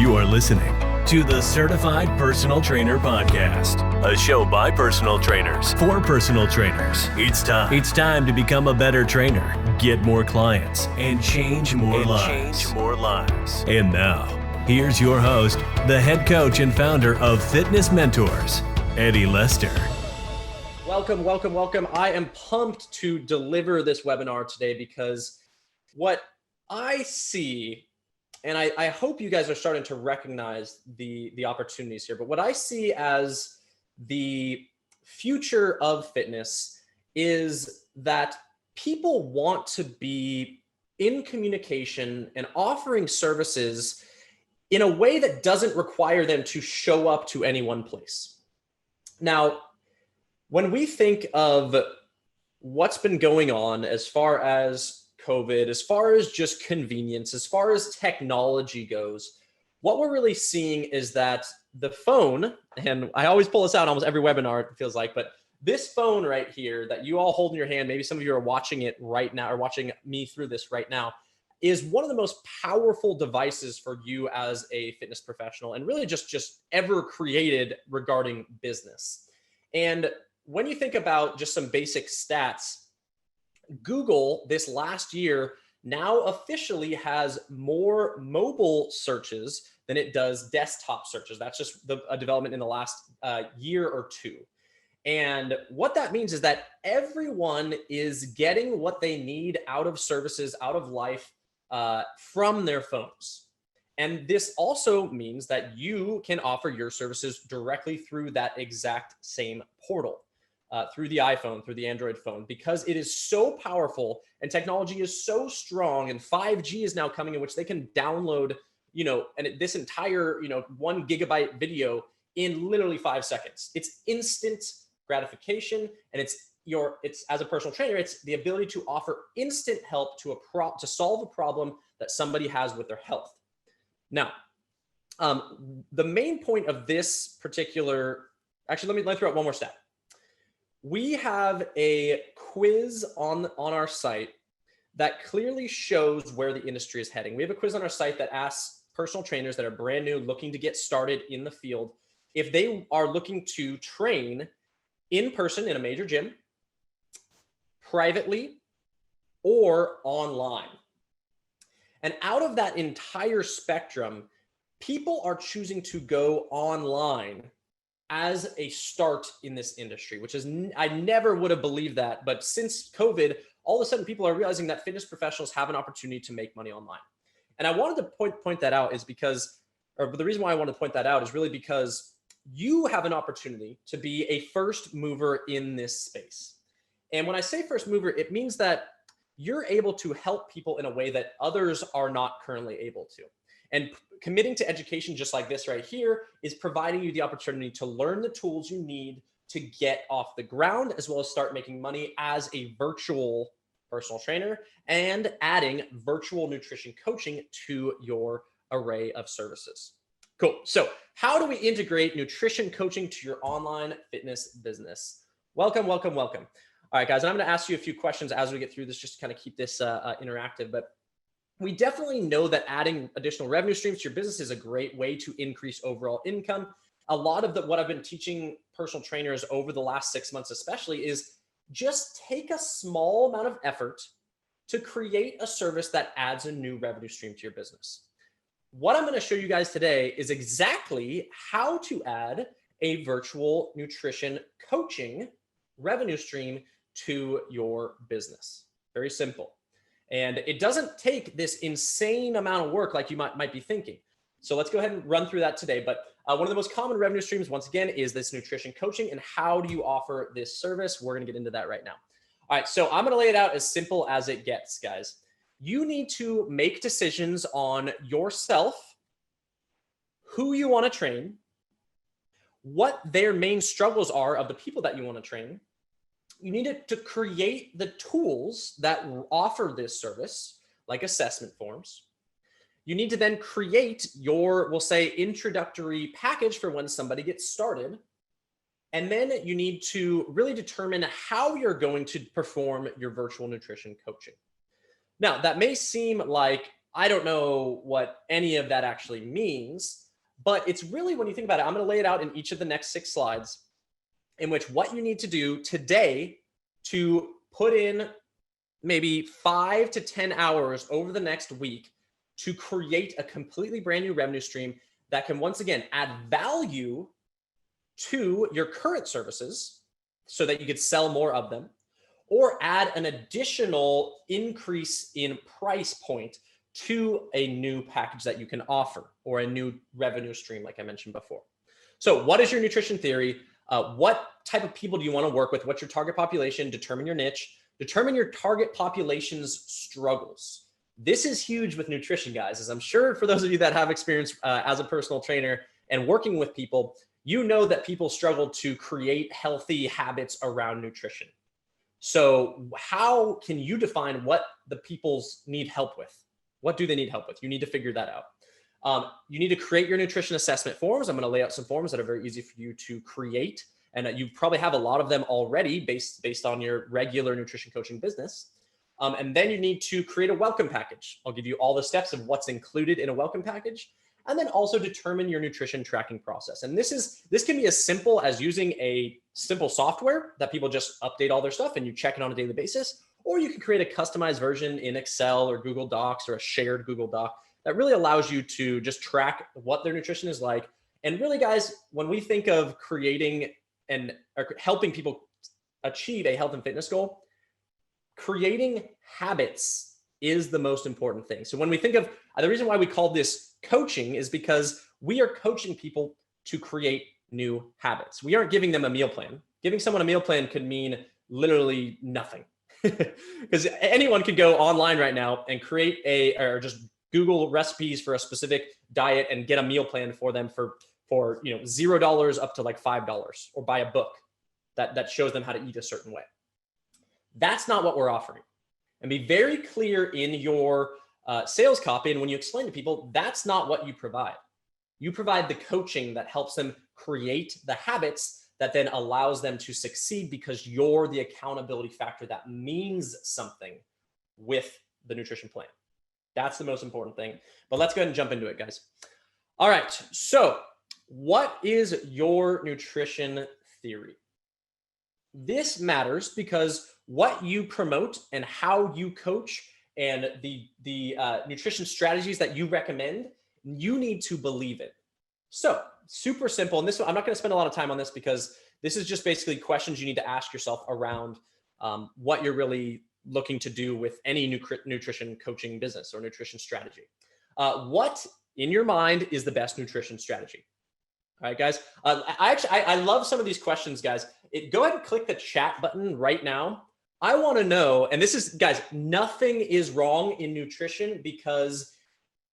You are listening to the Certified Personal Trainer Podcast, a show by personal trainers for personal trainers. It's time to become a better trainer, get more clients, and change more lives. And now, here's your host, the head coach and founder of Fitness Mentors, Eddie Lester. Welcome. I am pumped to deliver this webinar today because what I see, and I hope you guys are starting to recognize the opportunities here, but what I see as the future of fitness is that people want to be in communication and offering services in a way that doesn't require them to show up to any one place. Now, when we think of what's been going on as far as COVID, as far as just convenience, as far as technology goes, what we're really seeing is that the phone, and I always pull this out almost every webinar, it feels like, but this phone right here that you all hold in your hand, maybe some of you are watching it right now or watching me through this right now, is one of the most powerful devices for you as a fitness professional and really just ever created regarding business. And when you think about just some basic stats, Google this last year now officially has more mobile searches than it does desktop searches. That's just a development in the last year or two. And what that means is that everyone is getting what they need out of services, out of life from their phones. And this also means that you can offer your services directly through that exact same portal. Through the iPhone, through the Android phone, because it is so powerful and technology is so strong, and 5G is now coming in which they can download, this entire, 1 gigabyte video in literally 5 seconds. It's instant gratification, and it's as a personal trainer, it's the ability to offer instant help to solve a problem that somebody has with their health. Now, the main point of this particular, actually, let me throw out one more stat. We have a quiz on our site that clearly shows where the industry is heading. We have a quiz on our site that asks personal trainers that are brand new, looking to get started in the field, if they are looking to train in person in a major gym, privately, or online. And out of that entire spectrum, people are choosing to go online as a start in this industry, which is, I never would have believed that. But since COVID, all of a sudden people are realizing that fitness professionals have an opportunity to make money online. And I wanted to point that out is because, or the reason why I wanted to point that out is really because you have an opportunity to be a first mover in this space. And when I say first mover, it means that you're able to help people in a way that others are not currently able to. And committing to education just like this right here is providing you the opportunity to learn the tools you need to get off the ground, as well as start making money as a virtual personal trainer and adding virtual nutrition coaching to your array of services. Cool. So how do we integrate nutrition coaching to your online fitness business? Welcome. All right, guys, and I'm going to ask you a few questions as we get through this, just to kind of keep this interactive. But we definitely know that adding additional revenue streams to your business is a great way to increase overall income. A lot of what I've been teaching personal trainers over the last 6 months especially is just take a small amount of effort to create a service that adds a new revenue stream to your business. What I'm going to show you guys today is exactly how to add a virtual nutrition coaching revenue stream to your business. Very simple. And it doesn't take this insane amount of work like you might be thinking. So let's go ahead and run through that today. But one of the most common revenue streams, once again, is this nutrition coaching. And how do you offer this service? We're going to get into that right now. All right, so I'm going to lay it out as simple as it gets, guys. You need to make decisions on yourself, who you want to train, what their main struggles are of the people that you want to train. You need to create the tools that offer this service, like assessment forms. You need to then create your, we'll say, introductory package for when somebody gets started. And then you need to really determine how you're going to perform your virtual nutrition coaching. Now, that may seem like I don't know what any of that actually means, but it's really, when you think about it, I'm going to lay it out in each of the next 6 slides, in which what you need to do today to put in maybe 5 to 10 hours over the next week to create a completely brand new revenue stream that can, once again, add value to your current services so that you could sell more of them, or add an additional increase in price point to a new package that you can offer, or a new revenue stream, like I mentioned before. So what is your nutrition theory? What type of people do you want to work with? What's your target population? Determine your niche. Determine your target population's struggles. This is huge with nutrition, guys, as I'm sure for those of you that have experience as a personal trainer and working with people, you know that people struggle to create healthy habits around nutrition. So how can you define what the people's need help with? What do they need help with? You need to figure that out. You need to create your nutrition assessment forms. I'm going to lay out some forms that are very easy for you to create. And you probably have a lot of them already based on your regular nutrition coaching business. And then you need to create a welcome package. I'll give you all the steps of what's included in a welcome package. And then also determine your nutrition tracking process. And this can be as simple as using a simple software that people just update all their stuff and you check it on a daily basis. Or you can create a customized version in Excel or Google Docs or a shared Google Doc that really allows you to just track what their nutrition is like. And really, guys, when we think of creating or helping people achieve a health and fitness goal, creating habits is the most important thing. So when we think of the reason why we call this coaching is because we are coaching people to create new habits. We aren't giving them a meal plan. Giving someone a meal plan could mean literally nothing. Because anyone could go online right now and create or just Google recipes for a specific diet and get a meal plan for them for $0 up to like $5, or buy a book that shows them how to eat a certain way. That's not what we're offering. And be very clear in your sales copy. And when you explain to people, that's not what you provide. You provide the coaching that helps them create the habits that then allows them to succeed, because you're the accountability factor that means something with the nutrition plan. That's the most important thing. But let's go ahead and jump into it, guys. All right. So what is your nutrition theory? This matters because what you promote and how you coach and the nutrition strategies that you recommend, you need to believe in. So super simple. And this one, I'm not going to spend a lot of time on this because this is just basically questions you need to ask yourself around what you're really looking to do with any nutrition coaching business or nutrition strategy. What in your mind is the best nutrition strategy? All right, guys. I love some of these questions, guys. Go ahead and click the chat button right now. I want to know, and this is, guys, nothing is wrong in nutrition, because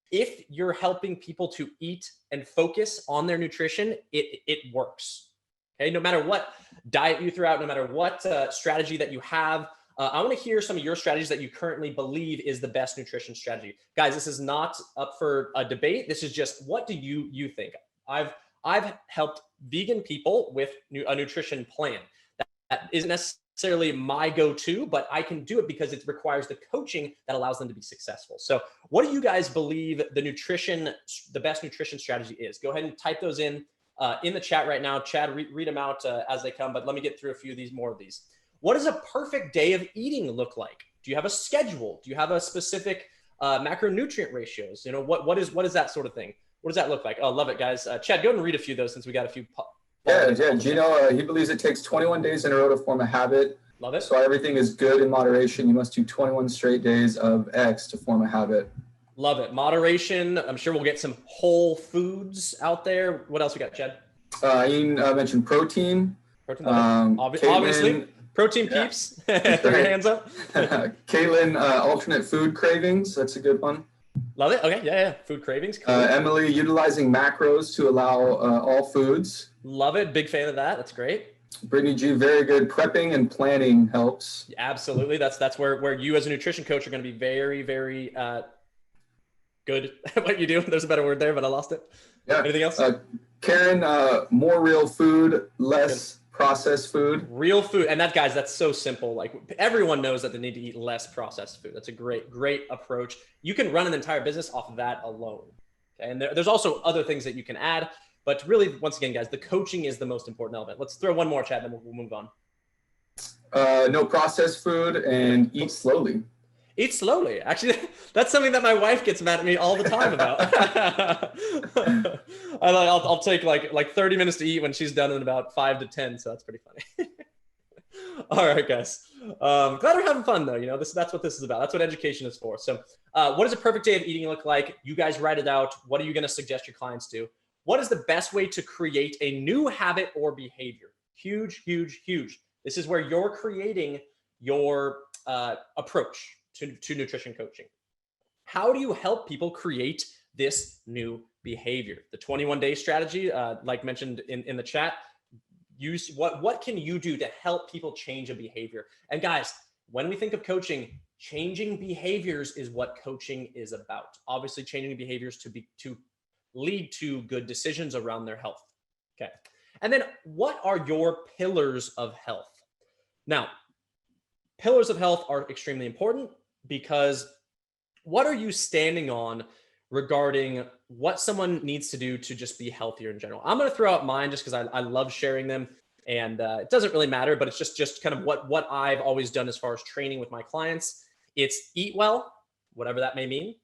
if you're helping people to eat and focus on their nutrition, it works. Okay, no matter what diet you throw out, no matter what strategy that you have, I want to hear some of your strategies that you currently believe is the best nutrition strategy. Guys, this is not up for a debate. This is just, what do you think? I've helped vegan people with a nutrition plan. That isn't necessarily my go-to, but I can do it because it requires the coaching that allows them to be successful. So what do you guys believe the best nutrition strategy is? Go ahead and type those in the chat right now. Chad, read them out as they come, but let me get through a few of these, more of these. What does a perfect day of eating look like? Do you have a schedule? Do you have a specific macronutrient ratios? What is that sort of thing? What does that look like? Oh, love it, guys. Chad, go ahead and read a few of those since we got a few. Yeah. Gino, he believes it takes 21 days in a row to form a habit. Love it. So everything is good in moderation. You must do 21 straight days of X to form a habit. Love it. Moderation. I'm sure we'll get some whole foods out there. What else we got, Chad? Ian mentioned protein. Protein. Obviously. Protein peeps. Throw your hands up. Caitlin, alternate food cravings. That's a good one. Love it. Okay. Yeah. Food cravings. Cool. Emily, utilizing macros to allow all foods. Love it. Big fan of that. That's great. Brittany G, very good. Prepping and planning helps. Absolutely. That's where you as a nutrition coach are going to be very, very good at what you do. There's a better word there, but I lost it. Yeah. Anything else? Karen, more real food, less processed food. Real food. And that, guys, that's so simple. Like everyone knows that they need to eat less processed food. That's a great approach. You can run an entire business off of that alone. Okay. And there's also other things that you can add, but really, once again, guys, the coaching is the most important element. Let's throw one more, Chad, and then we'll move on. No processed food and eat slowly. Eat slowly. Actually, that's something that my wife gets mad at me all the time about. I'll take like 30 minutes to eat when she's done in about 5 to 10. So that's pretty funny. All right, guys. Glad we're having fun though. You know, that's what this is about. That's what education is for. So what does a perfect day of eating look like? You guys write it out. What are you going to suggest your clients do? What is the best way to create a new habit or behavior? Huge. This is where you're creating your approach to nutrition coaching. How do you help people create this new behavior? The 21-day strategy, like mentioned in the chat, use what can you do to help people change a behavior? And guys, when we think of coaching, changing behaviors is what coaching is about. Obviously, changing behaviors to lead to good decisions around their health. Okay. And then what are your pillars of health? Now, pillars of health are extremely important because what are you standing on regarding what someone needs to do to just be healthier in general? I'm going to throw out mine just because I love sharing them, and it doesn't really matter, but it's just kind of what I've always done as far as training with my clients. It's eat well, whatever that may mean.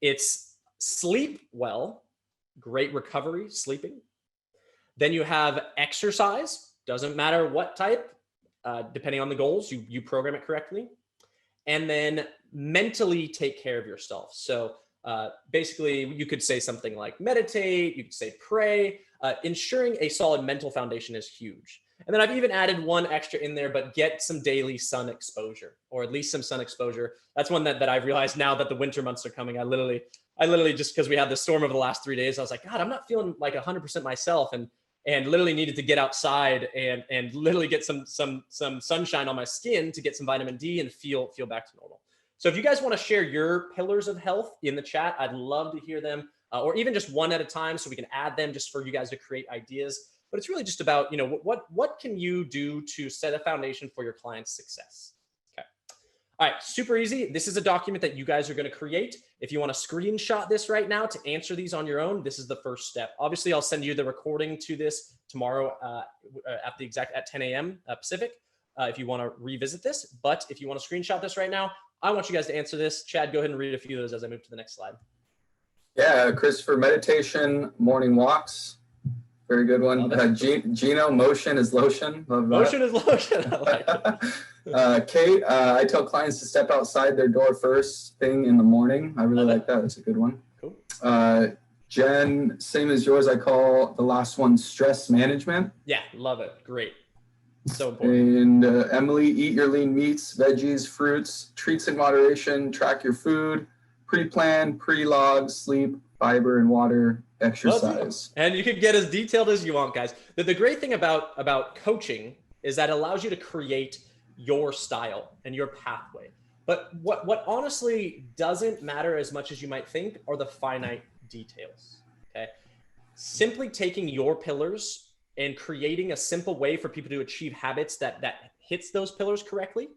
It's sleep well, great recovery, sleeping. Then you have exercise, doesn't matter what type, depending on the goals, you program it correctly. And then mentally take care of yourself. So basically, you could say something like meditate, you could say pray. Ensuring a solid mental foundation is huge. And then I've even added one extra in there, but get some daily sun exposure, or at least some sun exposure. That's one that I've realized now that the winter months are coming. I literally just because we had the storm over the last 3 days, I was like, God, I'm not feeling like 100% myself. And literally needed to get outside and literally get some sunshine on my skin to get some vitamin D and feel back to normal. So if you guys want to share your pillars of health in the chat, I'd love to hear them, or even just one at a time so we can add them just for you guys to create ideas. But it's really just about, what can you do to set a foundation for your client's success? Okay. All right, super easy. This is a document that you guys are going to create. If you want to screenshot this right now to answer these on your own, this is the first step. Obviously, I'll send you the recording to this tomorrow at 10 a.m. Pacific if you want to revisit this. But if you want to screenshot this right now, I want you guys to answer this. Chad, go ahead and read a few of those as I move to the next slide. Yeah, Christopher, meditation, morning walks. Very good one. Gino, motion is lotion. Love that. Motion is lotion. I like it. Kate, I tell clients to step outside their door first thing in the morning. I really like that. That's a good one. Cool. Jen, same as yours. I call the last one stress management. Yeah, love it. Great. So important. And Emily, eat your lean meats, veggies, fruits, treats in moderation, track your food, pre-plan, pre-log, sleep, fiber and water, exercise. And you can get as detailed as you want, guys. The great thing about coaching is that it allows you to create your style and your pathway. But what honestly doesn't matter as much as you might think are the finite details. Okay. Simply taking your pillars and creating a simple way for people to achieve habits that hits those pillars correctly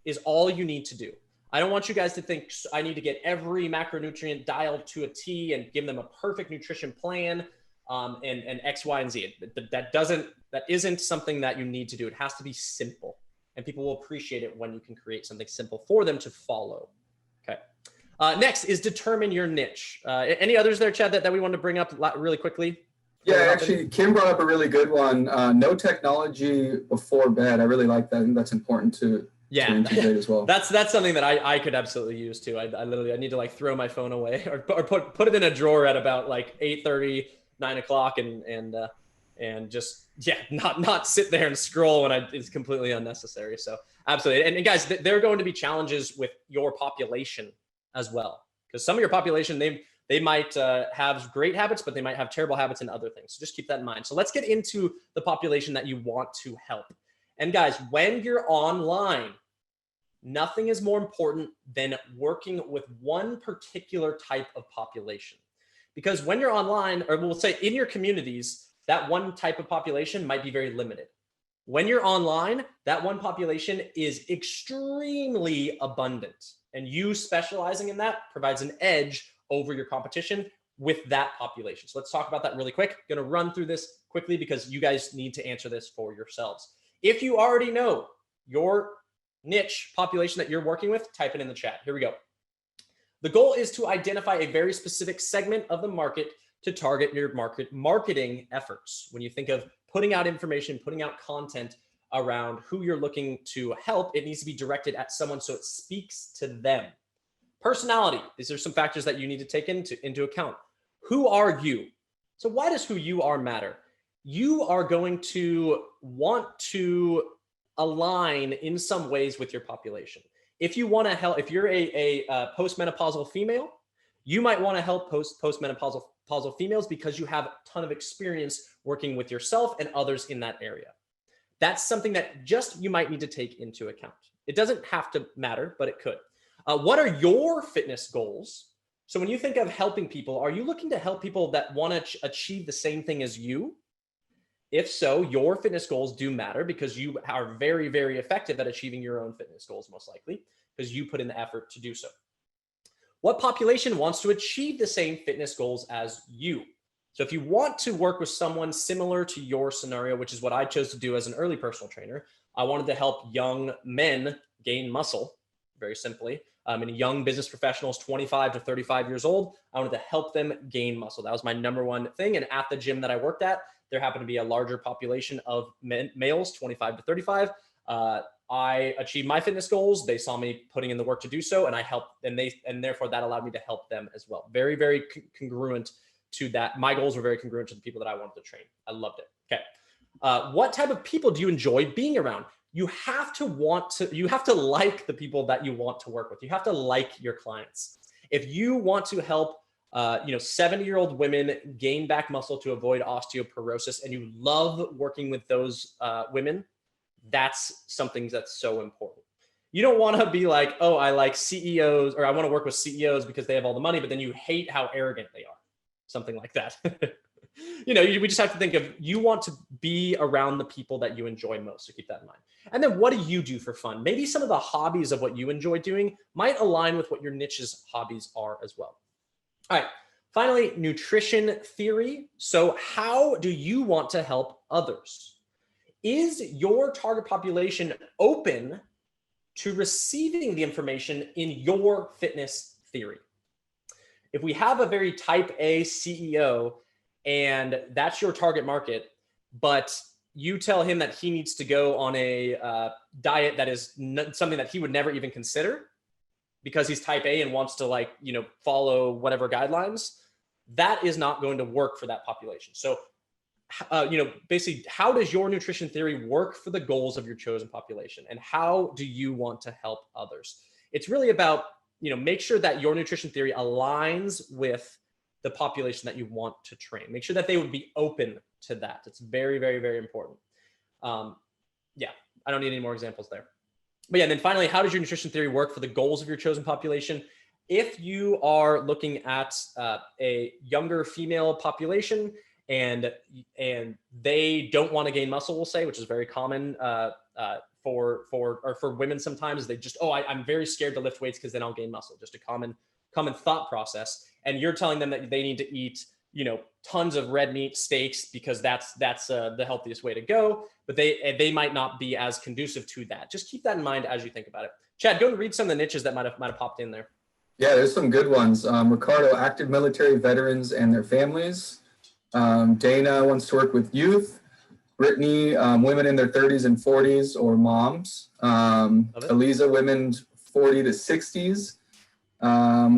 is all you need to do. I don't want you guys to think I need to get every macronutrient dialed to a T and give them a perfect nutrition plan and X, Y, and Z. That isn't something that you need to do. It has to be simple, and people will appreciate it when you can create something simple for them to follow. Okay. Next is determine your niche. Any others there, Chad, that we want to bring up really quickly? Yeah, actually, Kim brought up a really good one. No technology before bed. I really like that. I think that's important to integrate as well. That's something that I could absolutely use too. I need to like throw my phone away or put it in a drawer at about like 8:30, 9 o'clock and just not sit there and scroll when it's completely unnecessary. So absolutely. And guys, there are going to be challenges with your population as well, because some of your population, they might have great habits, but they might have terrible habits in other things. So just keep that in mind. So let's get into the population that you want to help. And guys, when you're online, nothing is more important than working with one particular type of population. Because when you're online, or we'll say in your communities, that one type of population might be very limited. When you're online, that one population is extremely abundant, and you specializing in that provides an edge over your competition with that population. So let's talk about that really quick. I'm going to run through this quickly because you guys need to answer this for yourselves. If you already know your niche population that you're working with, type it in the chat. Here we go. The goal is to identify a very specific segment of the market to target your marketing efforts. When you think of putting out information, putting out content around who you're looking to help, it needs to be directed at someone so it speaks to them. Personality. These are some factors that you need to take into account. Who are you? So why does who you are matter? You are going to want to align in some ways with your population. If you want to help, if you're a postmenopausal female, you might want to help postmenopausal females because you have a ton of experience working with yourself and others in that area. That's something that just you might need to take into account. It doesn't have to matter, but it could. What are your fitness goals? So when you think of helping people, are you looking to help people that want to achieve the same thing as you? If so, your fitness goals do matter because you are very, very effective at achieving your own fitness goals, most likely, because you put in the effort to do so. What population wants to achieve the same fitness goals as you? So if you want to work with someone similar to your scenario, which is what I chose to do as an early personal trainer, I wanted to help young men gain muscle, very simply. And young business professionals, 25 to 35 years old, I wanted to help them gain muscle. That was my number one thing. And at the gym that I worked at, there happened to be a larger population of males, 25 to 35. I achieved my fitness goals. They saw me putting in the work to do so, and I helped, and therefore that allowed me to help them as well. Very, very congruent to that. My goals were very congruent to the people that I wanted to train. I loved it. Okay. What type of people do you enjoy being around? You have to like the people that you want to work with. You have to like your clients. If you want to help 70-year-old women gain back muscle to avoid osteoporosis, and you love working with those women, that's something that's so important. You don't want to be like, oh, I like CEOs, or I want to work with CEOs because they have all the money, but then you hate how arrogant they are. Something like that. We just have to think of, you want to be around the people that you enjoy most. So keep that in mind. And then what do you do for fun? Maybe some of the hobbies of what you enjoy doing might align with what your niche's hobbies are as well. All right. Finally, nutrition theory. So how do you want to help others? Is your target population open to receiving the information in your fitness theory? If we have a very type A CEO and that's your target market, but you tell him that he needs to go on a diet that is something that he would never even consider because he's type A and wants to follow whatever guidelines, that is not going to work for that population. So, basically, how does your nutrition theory work for the goals of your chosen population? And how do you want to help others? It's really about, make sure that your nutrition theory aligns with the population that you want to train. Make sure that they would be open to that. It's very, very, very important. I don't need any more examples there. But yeah, and then finally, how does your nutrition theory work for the goals of your chosen population? If you are looking at a younger female population and they don't want to gain muscle, we'll say, which is very common for women sometimes, they just, I'm very scared to lift weights because then I'll gain muscle. Just a common thought process. And you're telling them that they need to eat, tons of red meat, steaks, because that's the healthiest way to go. But they might not be as conducive to that. Just keep that in mind as you think about it. Chad, go and read some of the niches that might have popped in there. Yeah, there's some good ones. Ricardo, active military veterans and their families. Dana wants to work with youth. Brittany, women in their 30s and 40s or moms. Eliza, women 40 to 60s.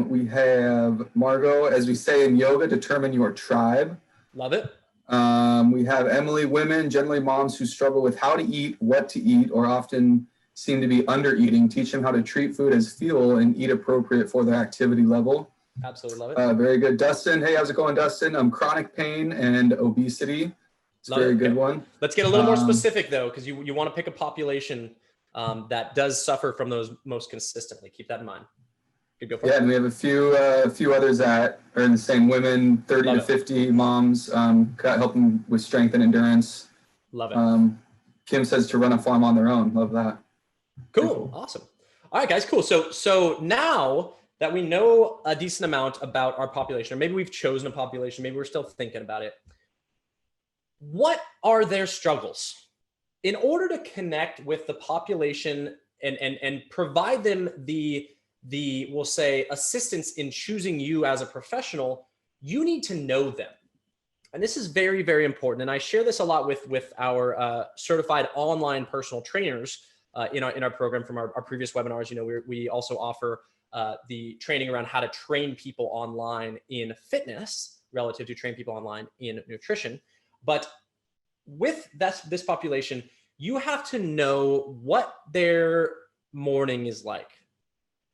We have Margot, as we say in yoga, determine your tribe. Love it. We have Emily, women, generally moms who struggle with how to eat, what to eat, or often seem to be under eating. Teach them how to treat food as fuel and eat appropriate for their activity level. Absolutely love it. Very good. Dustin, hey, how's it going, Dustin? Chronic pain and obesity. It's a very good one. Let's get a little more specific though, because you want to pick a population that does suffer from those most consistently. Keep that in mind. Go for Yeah, it. and we have a few others that are in the same women, 30 Love to it. 50 moms, help them with strength and endurance. Love it. Kim says to run a farm on their own. Love that. Cool. Awesome. All right, guys, cool. So now that we know a decent amount about our population, or maybe we've chosen a population, maybe we're still thinking about it. What are their struggles? In order to connect with the population and provide them the we'll say assistance in choosing you as a professional, you need to know them. And this is very, very important. And I share this a lot with our certified online personal trainers in our program from our previous webinars. You know, we also offer the training around how to train people online in fitness relative to train people online in nutrition. But with this population, you have to know what their morning is like.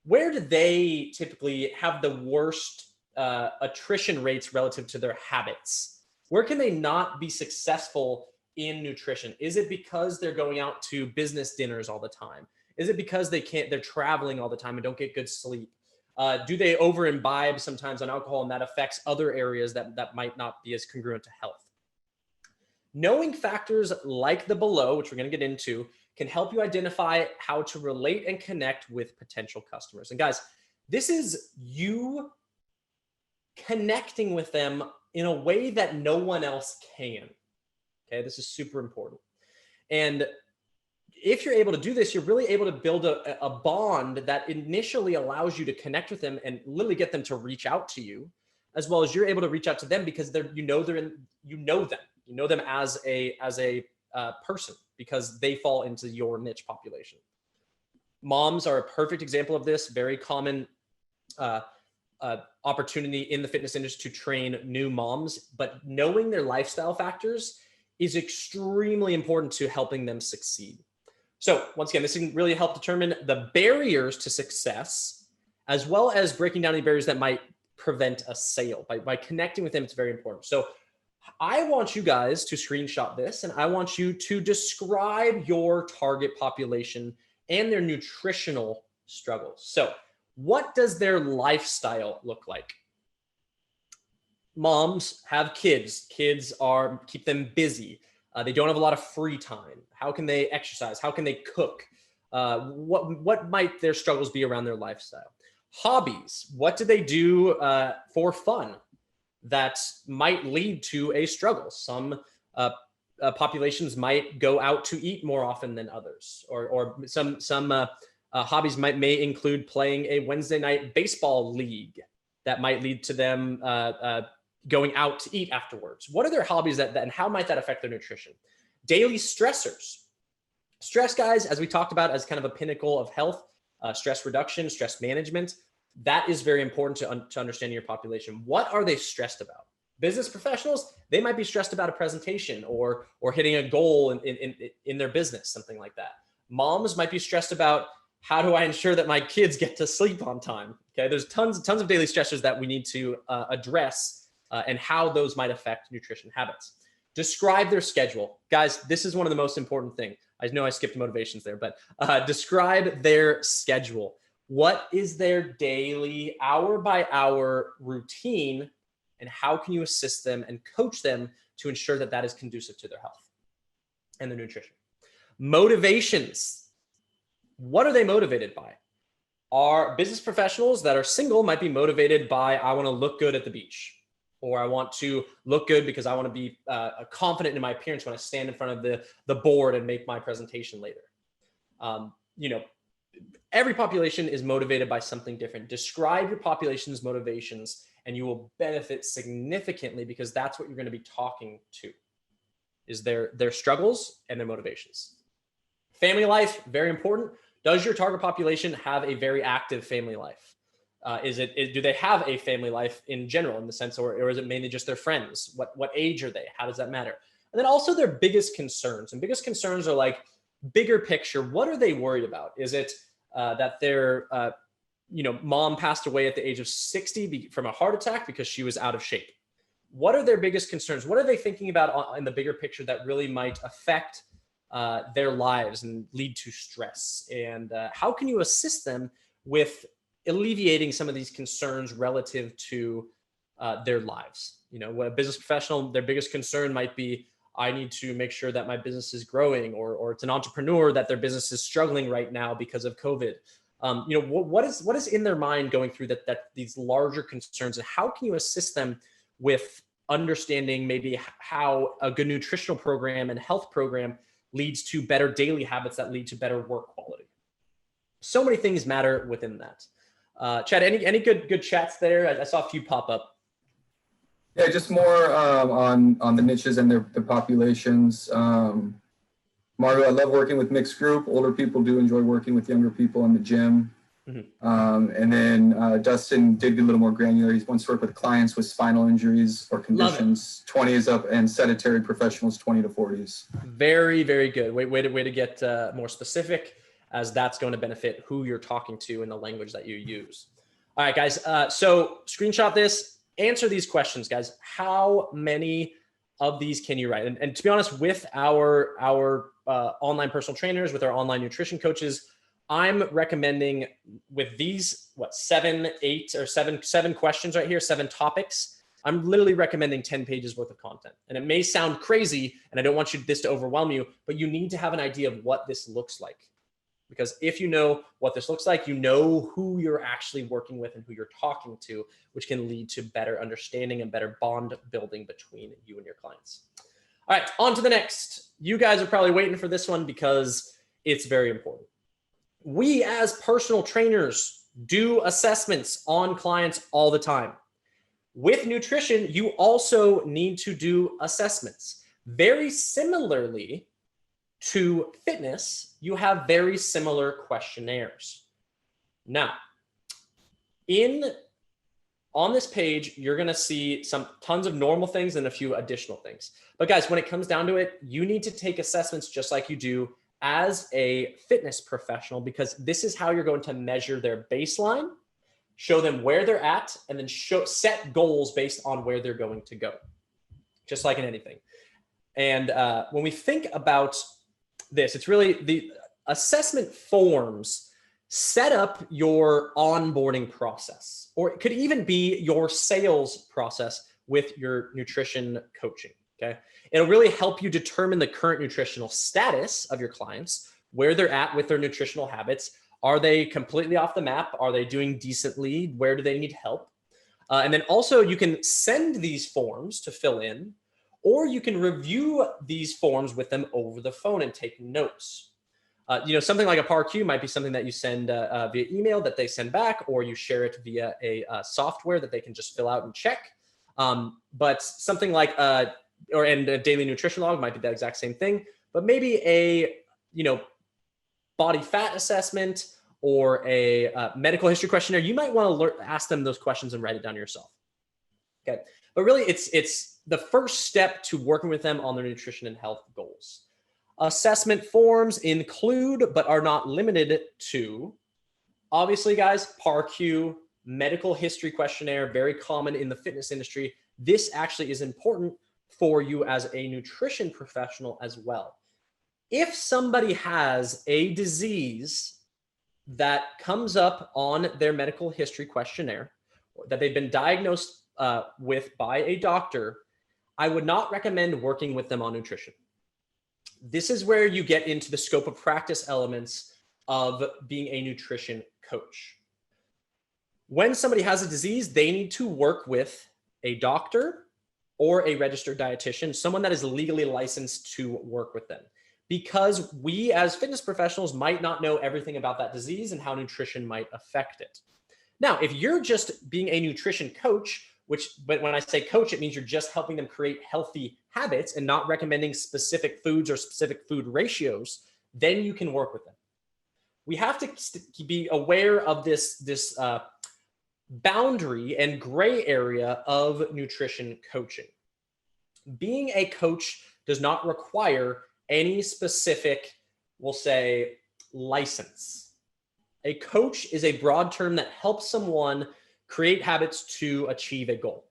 Where do they typically have the worst attrition rates relative to their habits? Where can they not be successful in nutrition? Is it because they're going out to business dinners all the time? Is it because they're traveling all the time and don't get good sleep? Do they over imbibe sometimes on alcohol and that affects other areas that might not be as congruent to health? Knowing factors like the below, which we're going to get into, can help you identify how to relate and connect with potential customers. And guys, this is you connecting with them in a way that no one else can. Okay, this is super important. And if you're able to do this, you're really able to build a bond that initially allows you to connect with them and literally get them to reach out to you, as well as you're able to reach out to them because you know them as a person because they fall into your niche population. Moms are a perfect example of this. Very common opportunity in the fitness industry to train new moms, but knowing their lifestyle factors is extremely important to helping them succeed. So once again, this can really help determine the barriers to success, as well as breaking down any barriers that might prevent a sale. By connecting with them, it's very important. So I want you guys to screenshot this, and I want you to describe your target population and their nutritional struggles. So what does their lifestyle look like? Moms have kids. Kids keep them busy. They don't have a lot of free time. How can they exercise? How can they cook? What might their struggles be around their lifestyle? Hobbies. What do they do for fun that might lead to a struggle? Some populations might go out to eat more often than others, or some hobbies may include playing a Wednesday night baseball league that might lead to them going out to eat afterwards. What are their hobbies and how might that affect their nutrition? Daily stressors. Stress, guys, as we talked about as kind of a pinnacle of health, stress reduction, stress management, that is very important to understand your population. What are they stressed about? Business professionals, they might be stressed about a presentation or hitting a goal in their business, something like that. Moms might be stressed about, how do I ensure that my kids get to sleep on time? Okay, there's tons of daily stressors that we need to address and how those might affect nutrition habits. Describe their schedule. Guys, this is one of the most important things. I know I skipped motivations there, but describe their schedule. What is their daily, hour by hour routine, and how can you assist them and coach them to ensure that that is conducive to their health and their nutrition? Motivations. What are they motivated by? Our business professionals that are single might be motivated by, I want to look good at the beach, or I want to look good because I want to be confident in my appearance when I stand in front of the board and make my presentation later. Every population is motivated by something different. Describe your population's motivations and you will benefit significantly because that's what you're going to be talking to, is their struggles and their motivations. Family life, very important. Does your target population have a very active family life? Do they have a family life in general in the sense, or is it mainly just their friends? What age are they? How does that matter? And then also their biggest concerns. And biggest concerns are like bigger picture. What are they worried about? Is it that their mom passed away at the age of 60 from a heart attack because she was out of shape? What are their biggest concerns? What are they thinking about in the bigger picture that really might affect their lives and lead to stress? And how can you assist them with alleviating some of these concerns relative to their lives. When a business professional, their biggest concern might be, I need to make sure that my business is growing, or it's an entrepreneur that their business is struggling right now because of COVID. What is in their mind going through that these larger concerns, and how can you assist them with understanding maybe how a good nutritional program and health program leads to better daily habits that lead to better work quality? So many things matter within that. Chad, any good chats there? I saw a few pop up. Yeah, just more on the niches and their populations. Mario, I love working with mixed group. Older people do enjoy working with younger people in the gym. Mm-hmm. And then Dustin did get a little more granular. He wants to work with clients with spinal injuries or conditions, 20s up, and sedentary professionals, 20 to 40s. Very, very good. Way to get more specific, as that's going to benefit who you're talking to and the language that you use. All right, guys. So screenshot this. Answer these questions, guys. How many of these can you write? And to be honest, with our online personal trainers, with our online nutrition coaches, I'm recommending with these, seven questions right here, 7 topics. I'm literally recommending 10 pages worth of content. And it may sound crazy, and I don't want this to overwhelm you, but you need to have an idea of what this looks like. Because if you know what this looks like, you know who you're actually working with and who you're talking to, which can lead to better understanding and better bond building between you and your clients. All right, on to the next. You guys are probably waiting for this one because it's very important. We as personal trainers do assessments on clients all the time. With nutrition, you also need to do assessments. Very similarly to fitness, you have very similar questionnaires. Now, on this page, you're going to see tons of normal things and a few additional things. But guys, when it comes down to it, you need to take assessments just like you do as a fitness professional, because this is how you're going to measure their baseline, show them where they're at, and then set goals based on where they're going to go, just like in anything. And when we think about this, it's really the assessment forms set up your onboarding process, or it could even be your sales process with your nutrition coaching. Okay. It'll really help you determine the current nutritional status of your clients, where they're at with their nutritional habits. Are they completely off the map? Are they doing decently? Where do they need help? And then also you can send these forms to fill in, or you can review these forms with them over the phone and take notes. Something like a PAR-Q might be something that you send via email that they send back, or you share it via a software that they can just fill out and check. But something like a daily nutrition log might be the exact same thing, but maybe a body fat assessment or a medical history questionnaire, you might want to ask them those questions and write it down yourself. Okay, but really it's the first step to working with them on their nutrition and health goals. Assessment forms include, but are not limited to, obviously guys, PAR-Q, medical history questionnaire, very common in the fitness industry. This actually is important for you as a nutrition professional as well. If somebody has a disease that comes up on their medical history questionnaire that they've been diagnosed with by a doctor, I would not recommend working with them on nutrition. This is where you get into the scope of practice elements of being a nutrition coach. When somebody has a disease, they need to work with a doctor or a registered dietitian, someone that is legally licensed to work with them. Because we as fitness professionals might not know everything about that disease and how nutrition might affect it. Now, if you're just being a nutrition coach, but when I say coach, it means you're just helping them create healthy habits and not recommending specific foods or specific food ratios, then you can work with them. We have to be aware of this boundary and gray area of nutrition coaching. Being a coach does not require any specific, we'll say, license. A coach is a broad term that helps someone create habits to achieve a goal.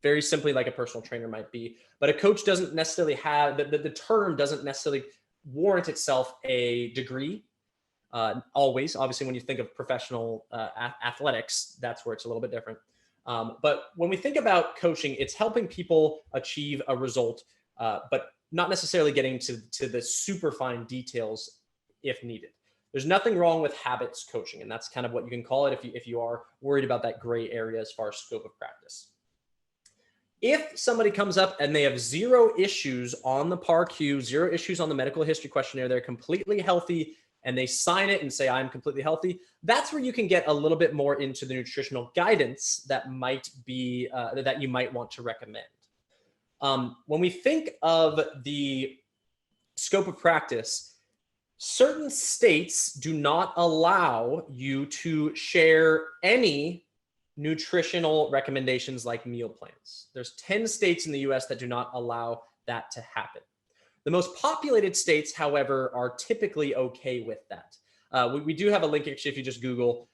Very simply, like a personal trainer might be. But a coach doesn't necessarily have, the term doesn't necessarily warrant itself a degree always. Obviously, when you think of professional athletics, that's where it's a little bit different. But when we think about coaching, it's helping people achieve a result, but not necessarily getting to the super fine details if needed. There's nothing wrong with habits coaching, and that's kind of what you can call it if you are worried about that gray area as far as scope of practice. If somebody comes up and they have 0 issues on the PAR-Q, 0 issues on the medical history questionnaire, they're completely healthy, and they sign it and say, I'm completely healthy, that's where you can get a little bit more into the nutritional guidance that might be, that you might want to recommend. When we think of the scope of practice, certain states do not allow you to share any nutritional recommendations like meal plans. There's 10 states in the US that do not allow that to happen. The most populated states, however, are typically okay with that. We do have a link, actually, if you just Google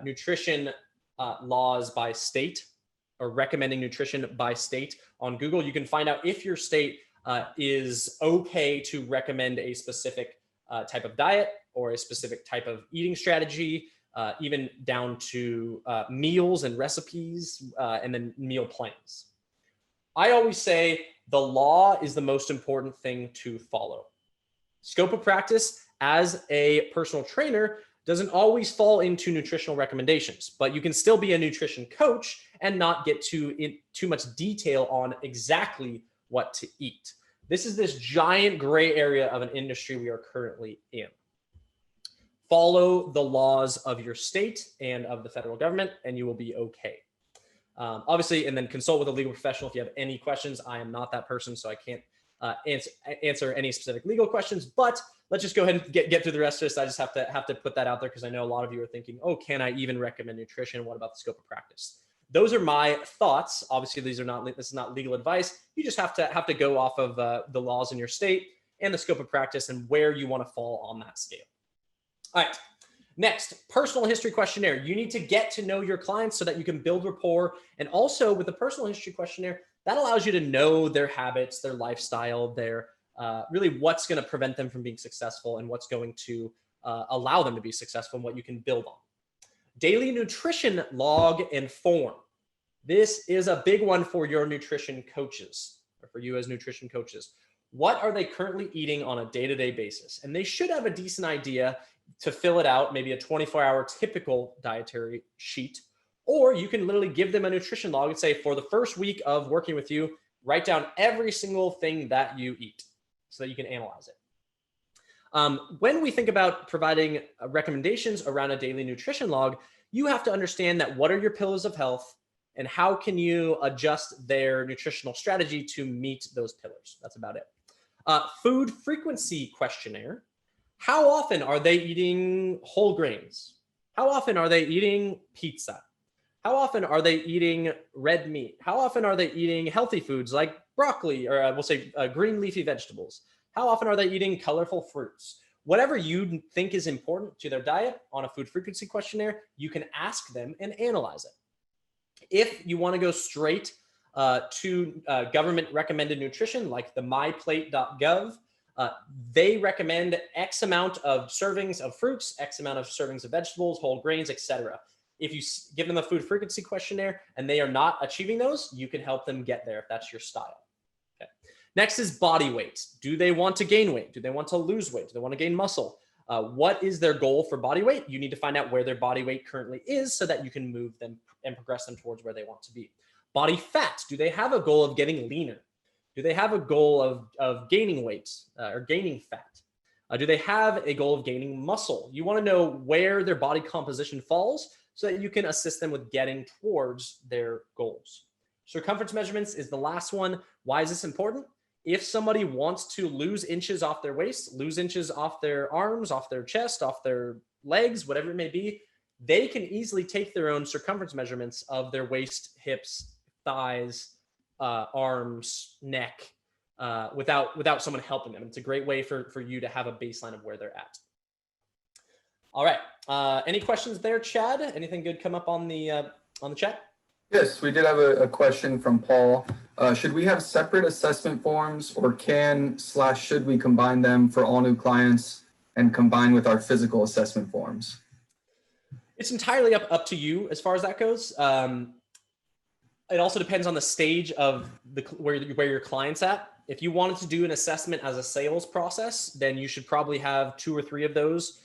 nutrition laws by state, or recommending nutrition by state on Google. You can find out if your state is okay to recommend a specific type of diet or a specific type of eating strategy, even down to meals and recipes, and then meal plans. I always say the law is the most important thing to follow. Scope of practice as a personal trainer doesn't always fall into nutritional recommendations, but you can still be a nutrition coach and not get too much detail on exactly what to eat. This is this giant gray area of an industry we are currently in. Follow the laws of your state and of the federal government, and you will be okay. Obviously, and then consult with a legal professional if you have any questions. I am not that person, so I can't answer any specific legal questions, but let's just go ahead and get through the rest of this. I just have to put that out there because I know a lot of you are thinking, oh, can I even recommend nutrition? What about the scope of practice? Those are my thoughts. Obviously, this is not legal advice. You just have to go off of the laws in your state and the scope of practice and where you want to fall on that scale. All right. Next, personal history questionnaire. You need to get to know your clients so that you can build rapport. And also with the personal history questionnaire, that allows you to know their habits, their lifestyle, their really what's going to prevent them from being successful and what's going to allow them to be successful and what you can build on. Daily nutrition log and form. This is a big one for your nutrition coaches, or for you as nutrition coaches. What are they currently eating on a day-to-day basis? And they should have a decent idea to fill it out, maybe a 24-hour typical dietary sheet. Or you can literally give them a nutrition log and say, for the first week of working with you, write down every single thing that you eat so that you can analyze it. When we think about providing recommendations around a daily nutrition log, you have to understand that what are your pillars of health and how can you adjust their nutritional strategy to meet those pillars. That's about it. Food frequency questionnaire. How often are they eating whole grains? How often are they eating pizza? How often are they eating red meat? How often are they eating healthy foods like broccoli, or we'll say green leafy vegetables? How often are they eating colorful fruits? Whatever you think is important to their diet on a food frequency questionnaire, you can ask them and analyze it. If you want to go straight to government recommended nutrition, like the myplate.gov, they recommend X amount of servings of fruits, X amount of servings of vegetables, whole grains, etc. If you give them a food frequency questionnaire and they are not achieving those, you can help them get there if that's your style. Okay. Next is body weight. Do they want to gain weight? Do they want to lose weight? Do they want to gain muscle? What is their goal for body weight? You need to find out where their body weight currently is so that you can move them and progress them towards where they want to be. Body fat. Do they have a goal of getting leaner? Do they have a goal of gaining weight or gaining fat? Do they have a goal of gaining muscle? You want to know where their body composition falls so that you can assist them with getting towards their goals. Circumference measurements is the last one. Why is this important? If somebody wants to lose inches off their waist, lose inches off their arms, off their chest, off their legs, whatever it may be, they can easily take their own circumference measurements of their waist, hips, thighs, arms, neck, without someone helping them. It's a great way for you to have a baseline of where they're at. All right. Any questions there, Chad? Anything good come up on the chat? Yes, we did have a question from Paul. Should we have separate assessment forms, or should we combine them for all new clients and combined with our physical assessment forms? It's entirely up to you as far as that goes. It also depends on the stage of where your client's at. If you wanted to do an assessment as a sales process, then you should probably have 2 or 3 of those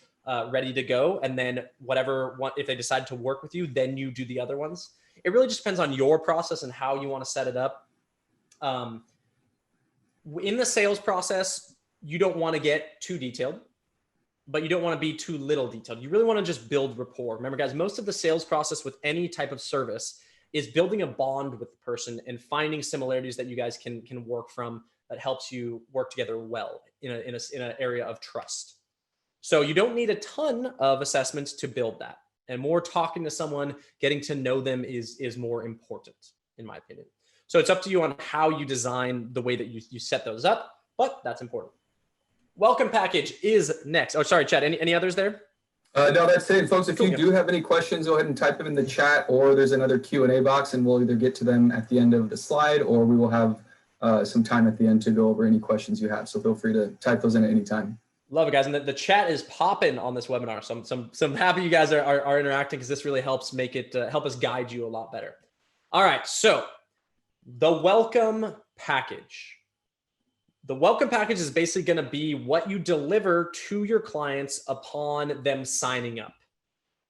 ready to go. And then if they decide to work with you, then you do the other ones. It really just depends on your process and how you want to set it up. In the sales process, you don't want to get too detailed, but you don't want to be too little detailed. You really want to just build rapport. Remember, guys, most of the sales process with any type of service is building a bond with the person and finding similarities that you guys can work from that helps you work together well in an area of trust. So you don't need a ton of assessments to build that. And more talking to someone, getting to know them is more important, in my opinion. So it's up to you on how you design the way that you set those up, but that's important. Welcome package is next. Oh, sorry, Chad, any others there? No, that's it, folks. If you do have any questions, go ahead and type them in the chat, or there's another Q&A box, and we'll either get to them at the end of the slide, or we will have some time at the end to go over any questions you have. So feel free to type those in at any time. Love it, guys. And the chat is popping on this webinar. So I'm happy you guys are interacting, because this really helps make it help us guide you a lot better. All right. So the welcome package. The welcome package is basically going to be what you deliver to your clients upon them signing up.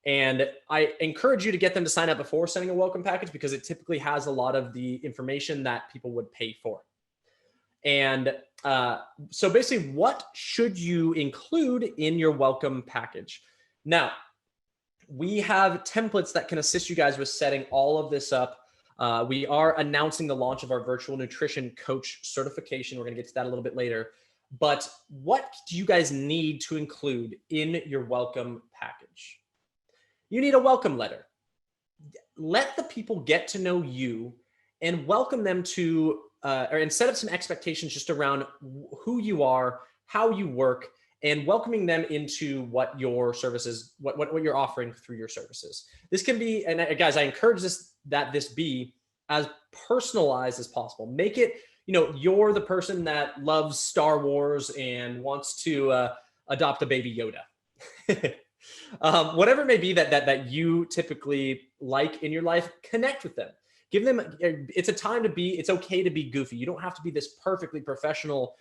And I encourage you to get them to sign up before sending a welcome package, because it typically has a lot of the information that people would pay for. And so basically, what should you include in your welcome package? Now, we have templates that can assist you guys with setting all of this up. We are announcing the launch of our virtual nutrition coach certification. We're going to get to that a little bit later. But what do you guys need to include in your welcome package? You need a welcome letter. Let the people get to know you and welcome them to, and set up some expectations just around who you are, how you work, and welcoming them into what your services, what you're offering through your services. This can be, and guys, I encourage that this be as personalized as possible. Make it, you're the person that loves Star Wars and wants to adopt a baby Yoda. Whatever it may be that you typically like in your life, connect with them. Give them, it's okay to be goofy. You don't have to be this perfectly professional,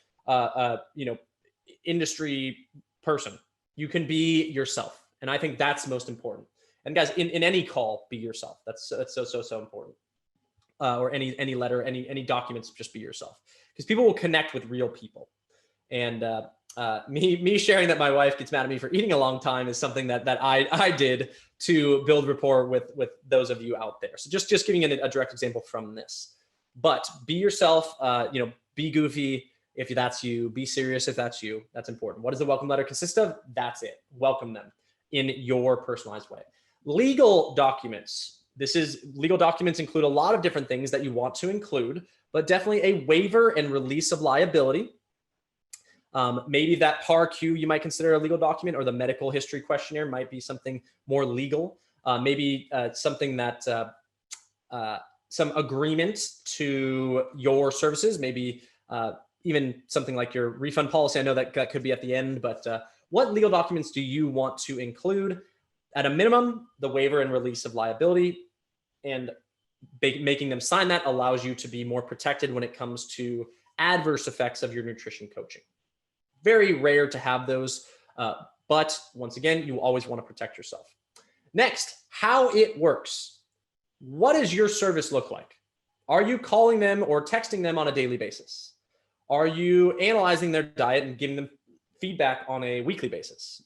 industry person. You can be yourself. And I think that's most important. And guys, in any call, be yourself. That's so important. Or any letter, any documents, just be yourself, because people will connect with real people. And me sharing that my wife gets mad at me for eating a long time is something that I did to build rapport with those of you out there. So just giving a direct example from this. But be yourself. Be goofy if that's you. Be serious if that's you. That's important. What does the welcome letter consist of? That's it. Welcome them in your personalized way. Legal documents. Legal documents include a lot of different things that you want to include, but definitely a waiver and release of liability. Maybe that PAR Q you might consider a legal document, or the medical history questionnaire might be something more legal. Maybe something that some agreement to your services, maybe even something like your refund policy. I know that could be at the end, but what legal documents do you want to include? At a minimum, the waiver and release of liability, and making them sign that allows you to be more protected when it comes to adverse effects of your nutrition coaching. Very rare to have those, but once again, you always want to protect yourself. Next, how it works. What does your service look like? Are you calling them or texting them on a daily basis? Are you analyzing their diet and giving them feedback on a weekly basis?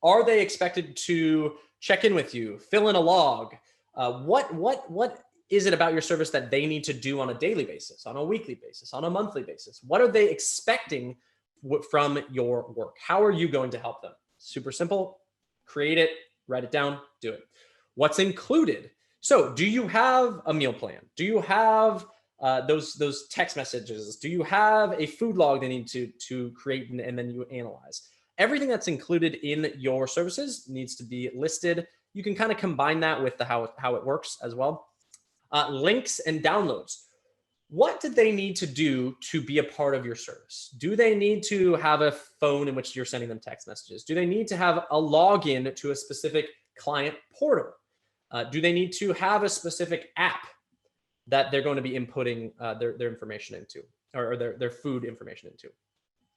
Are they expected to check in with you, fill in a log? What is it about your service that they need to do on a daily basis, on a weekly basis, on a monthly basis? What are they expecting from your work? How are you going to help them? Super simple. Create it, write it down, do it. What's included? So do you have a meal plan? Do you have those text messages? Do you have a food log they need to create and then you analyze? Everything that's included in your services needs to be listed. You can kind of combine that with how it works as well. Links and downloads. What did they need to do to be a part of your service? Do they need to have a phone in which you're sending them text messages? Do they need to have a login to a specific client portal? Do they need to have a specific app that they're going to be inputting their information into, or their food information into?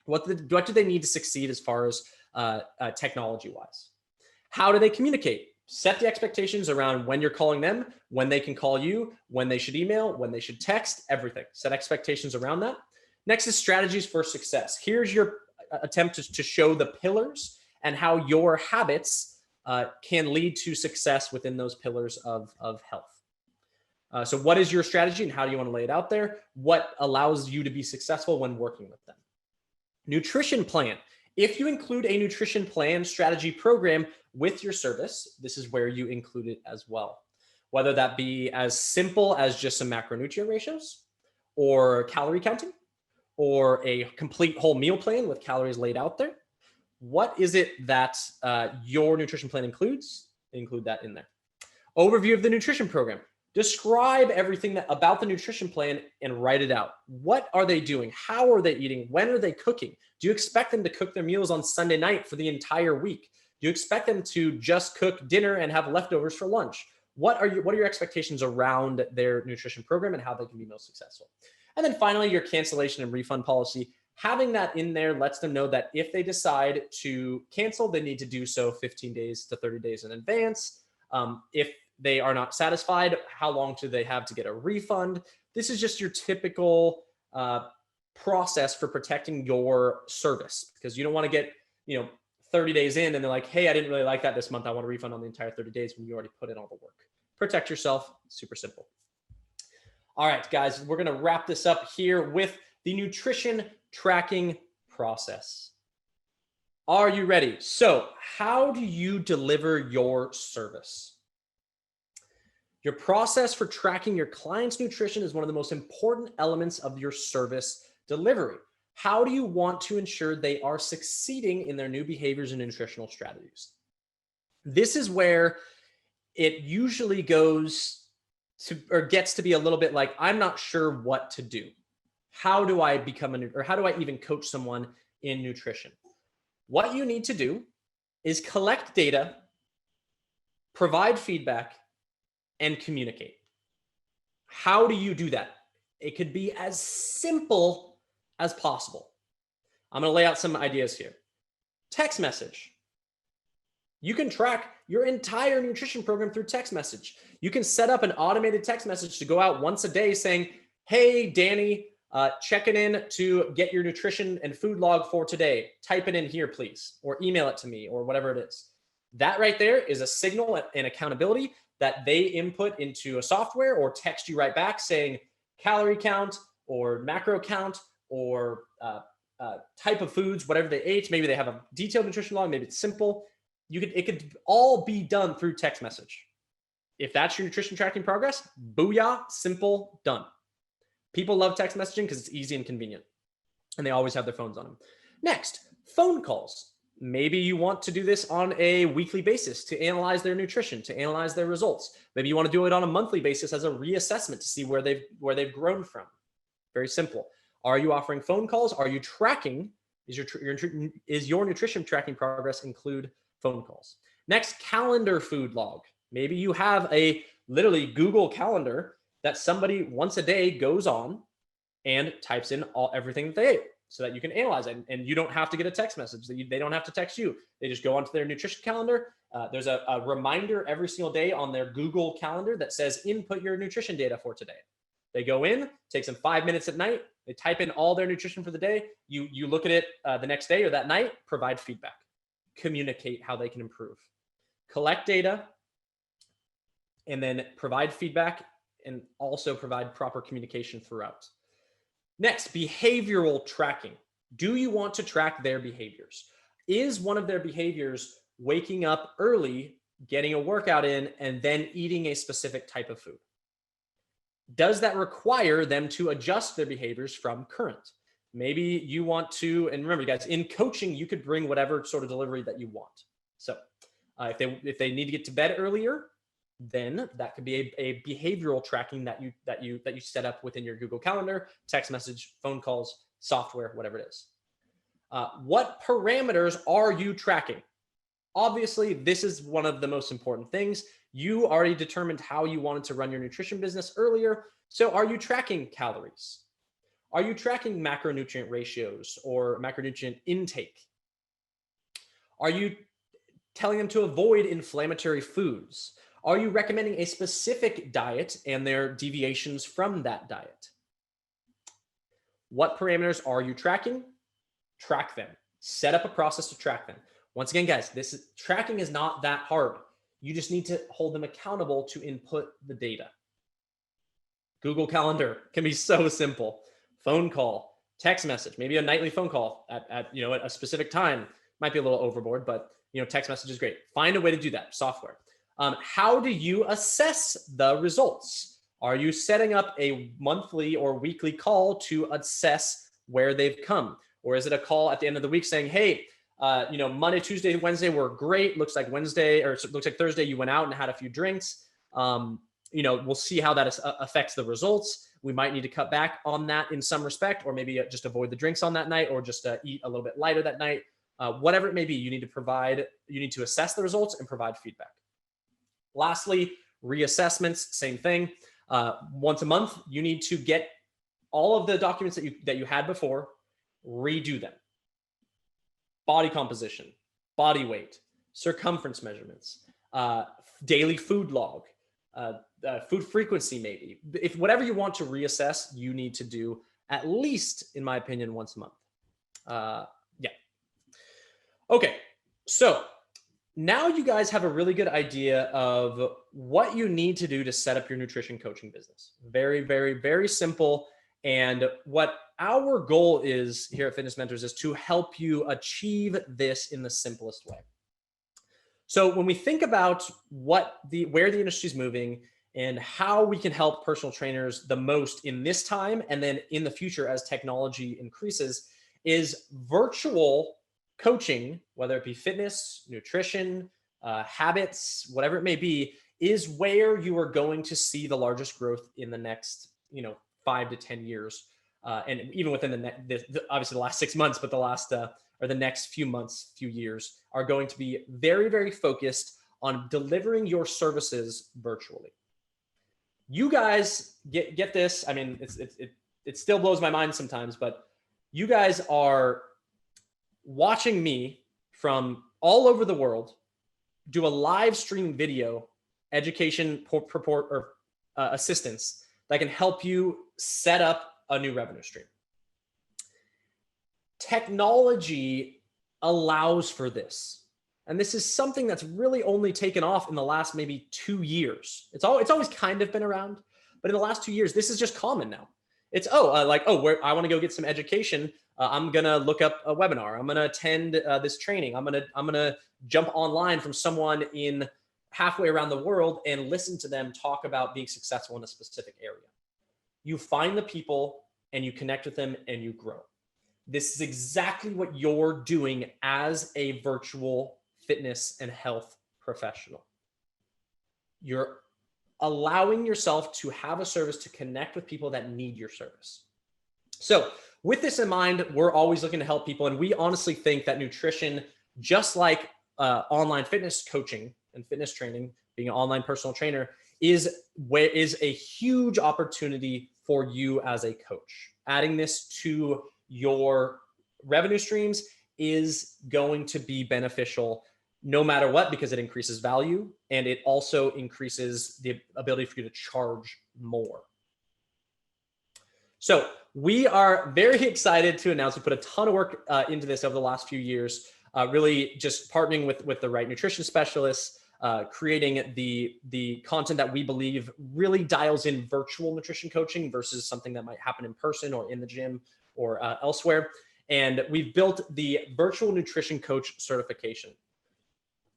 What do they need to succeed as far as technology-wise? How do they communicate? Set the expectations around when you're calling them, when they can call you, when they should email, when they should text, everything. Set expectations around that. Next is strategies for success. Here's your attempt to show the pillars and how your habits can lead to success within those pillars of health. So what is your strategy and how do you want to lay it out there? What allows you to be successful when working with them? Nutrition plan. If you include a nutrition plan strategy program with your service, this is where you include it as well. Whether that be as simple as just some macronutrient ratios or calorie counting or a complete whole meal plan with calories laid out there. What is it that your nutrition plan includes? Include that in there. Overview of the nutrition program. Describe everything about the nutrition plan and write it out. What are they doing? How are they eating? When are they cooking? Do you expect them to cook their meals on Sunday night for the entire week? Do you expect them to just cook dinner and have leftovers for lunch? What are your expectations around their nutrition program and how they can be most successful? And then finally, your cancellation and refund policy. Having that in there lets them know that if they decide to cancel, they need to do so 15 days to 30 days in advance. If they are not satisfied, how long do they have to get a refund? This is just your typical process for protecting your service, because you don't want to get 30 days in and they're like, hey, I didn't really like that this month. I want a refund on the entire 30 days when you already put in all the work. Protect yourself. Super simple. All right, guys, we're going to wrap this up here with the nutrition tracking process. Are you ready? So how do you deliver your service? Your process for tracking your client's nutrition is one of the most important elements of your service delivery. How do you want to ensure they are succeeding in their new behaviors and nutritional strategies? This is where it usually goes to, or gets to be a little bit like, I'm not sure what to do. How do I how do I even coach someone in nutrition? What you need to do is collect data, provide feedback, and communicate. How do you do that? It could be as simple as possible. I'm going to lay out some ideas here. Text message. You can track your entire nutrition program through text message. You can set up an automated text message to go out once a day saying, hey, Danny, checking in to get your nutrition and food log for today. Type it in here, please, or email it to me, or whatever it is. That right there is a signal and accountability that they input into a software or text you right back saying calorie count or macro count or type of foods, whatever they ate. Maybe they have a detailed nutrition log. Maybe it's simple. It could all be done through text message. If that's your nutrition tracking progress, booyah, simple, done. People love text messaging because it's easy and convenient, and they always have their phones on them. Next, phone calls. Maybe you want to do this on a weekly basis to analyze their nutrition, to analyze their results. Maybe you want to do it on a monthly basis as a reassessment to see where they've grown from. Very simple. Are you offering phone calls? Are you tracking? Is your nutrition tracking progress include phone calls? Next, calendar food log. Maybe you have a literally Google Calendar that somebody once a day goes on and types in everything that they ate, so that you can analyze it. And you don't have to get a text message. They don't have to text you. They just go onto their nutrition calendar. There's a reminder every single day on their Google Calendar that says input your nutrition data for today. They go in, takes them 5 minutes at night. They type in all their nutrition for the day. You look at it the next day or that night, provide feedback, communicate how they can improve, collect data, and then provide feedback and also provide proper communication throughout. Next, behavioral tracking. Do you want to track their behaviors? Is one of their behaviors waking up early, getting a workout in, and then eating a specific type of food? Does that require them to adjust their behaviors from current? Maybe you want to, and remember guys, in coaching, you could bring whatever sort of delivery that you want. So if they need to get to bed earlier, then that could be a behavioral tracking that you set up within your Google Calendar, text message, phone calls, software, whatever it is. What parameters are you tracking? Obviously, this is one of the most important things. You already determined how you wanted to run your nutrition business earlier. So are you tracking calories? Are you tracking macronutrient ratios or macronutrient intake? Are you telling them to avoid inflammatory foods? Are you recommending a specific diet and their deviations from that diet? What parameters are you tracking? Track them. Set up a process to track them. Once again, guys, tracking is not that hard. You just need to hold them accountable to input the data. Google Calendar can be so simple. Phone call, text message, maybe a nightly phone call at a specific time. Might be a little overboard, but text message is great. Find a way to do that. Software. How do you assess the results? Are you setting up a monthly or weekly call to assess where they've come? Or is it a call at the end of the week saying, hey, Monday, Tuesday, Wednesday were great. Looks like Thursday you went out and had a few drinks. We'll see how that affects the results. We might need to cut back on that in some respect, or maybe just avoid the drinks on that night, or just eat a little bit lighter that night. Whatever it may be, you need to assess the results and provide feedback. Lastly, reassessments, same thing. Once a month, you need to get all of the documents that you had before, redo them. Body composition, body weight, circumference measurements, daily food log, food frequency maybe. If whatever you want to reassess, you need to do at least, in my opinion, once a month. Okay, so now you guys have a really good idea of what you need to do to set up your nutrition coaching business. Very, very, very simple. And what our goal is here at Fitness Mentors is to help you achieve this in the simplest way. So when we think about where the industry is moving and how we can help personal trainers the most in this time and then in the future as technology increases, is virtual coaching, whether it be fitness, nutrition, habits, whatever it may be, is where you are going to see the largest growth in the next 5 to 10 years. And even within obviously the last 6 months, but the next few months, few years are going to be very, very focused on delivering your services virtually. You guys get this. I mean, it still blows my mind sometimes, but you guys are watching me from all over the world do a live stream video education purport or assistance that can help you set up a new revenue stream. Technology allows for this. And this is something that's really only taken off in the last maybe 2 years. It's always kind of been around, but in the last 2 years, this is just common now. It's, where I want to go get some education. I'm going to look up a webinar. I'm going to attend this training. I'm going to jump online from someone in halfway around the world and listen to them talk about being successful in a specific area. You find the people and you connect with them and you grow. This is exactly what you're doing as a virtual fitness and health professional. You're allowing yourself to have a service to connect with people that need your service. So with this in mind, we're always looking to help people. And we honestly think that nutrition, just like online fitness coaching and fitness training, being an online personal trainer, is a huge opportunity for you as a coach. Adding this to your revenue streams is going to be beneficial no matter what, because it increases value and it also increases the ability for you to charge more. So we are very excited to announce we put a ton of work into this over the last few years, really just partnering with the right nutrition specialists, creating the content that we believe really dials in virtual nutrition coaching versus something that might happen in person or in the gym or elsewhere. And we've built the virtual nutrition coach certification.